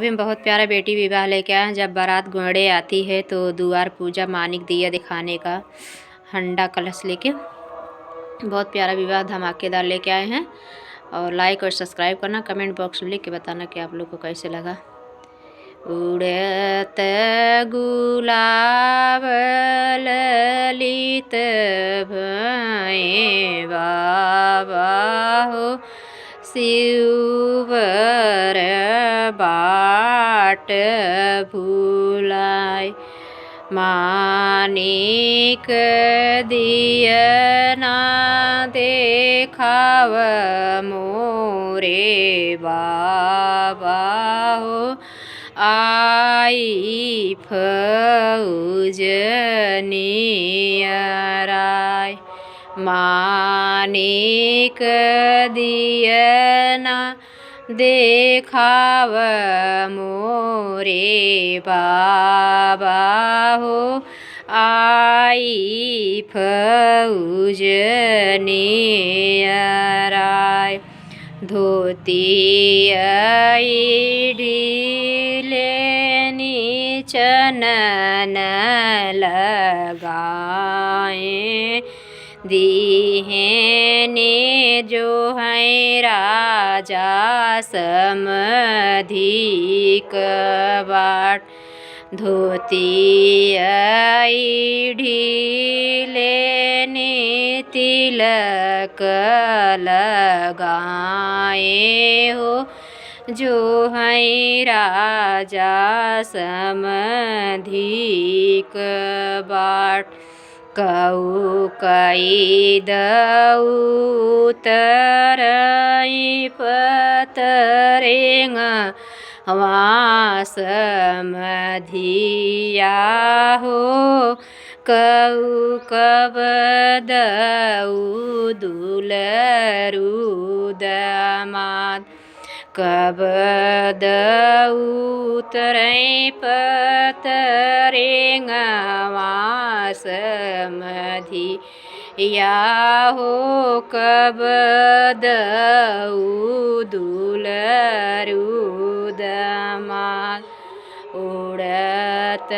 भी हम बहुत प्यारा बेटी विवाह लेके आए हैं। जब बारात गोड़े आती है तो द्वार पूजा मानिक दिया दिखाने का हंडा कलश लेके बहुत प्यारा विवाह धमाकेदार लेके आए हैं। और लाइक और सब्सक्राइब करना, कमेंट बॉक्स में लिख के बताना कि आप लोग को कैसे लगा। उड़त गुलाब ललित भये बाबा हो, शिवर बाट भुलाय, मानिक दियना देखाव मोरे बाबा हो, आई फौज नियराय, मानिक दियना देखाव मोरे बाबा हो, आई फौज नियराय, धोती ढीले चनन लगाए, दीहेने जो है राजा समधिक बाट, धोती ढीले तिलक लगाए हो, जो है राजा समधिक बाट, कऊ कई दउतरई पतरेंग वासमधिया हो, कऊ कब दऊ दुलरू दमाद, कब दउतरई पतरेंग वासमधिया हो, कब दऊ दुलरू दमाद, उड़त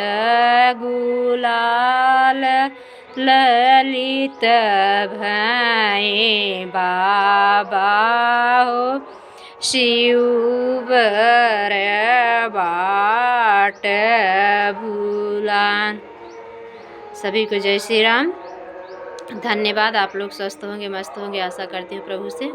गुलाल ललित भये बाबा हो, शिवर बाट भुलान। सभी को जय श्री राम। धन्यवाद। आप लोग स्वस्थ होंगे, मस्त होंगे, आशा करती हूँ प्रभु से।